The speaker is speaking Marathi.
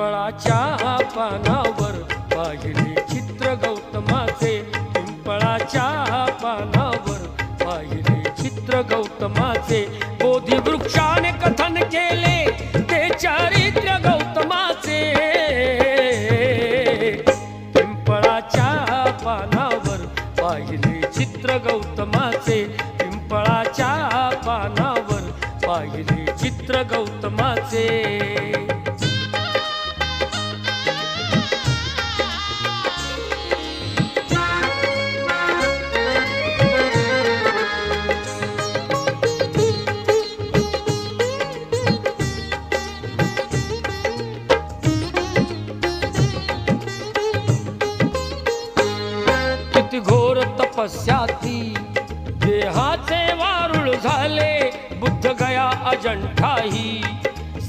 पिंपळाच्या पानावर पाहिले चित्र गौतमाचे, पिंपळाच्या पानावर पाहिले चित्र गौतमाचे, बोधी वृक्षाने कथन केले ते चारित्र्य गौतमाचे, पिंपळाच्या पानावर पाहिले चित्र गौतमाचे, पिंपळाच्या पानावर पाहिले चित्र गौतमाचे। किती घोर तपस्याती देहाचे वारुळ झाले, बुद्ध गया अजंठाही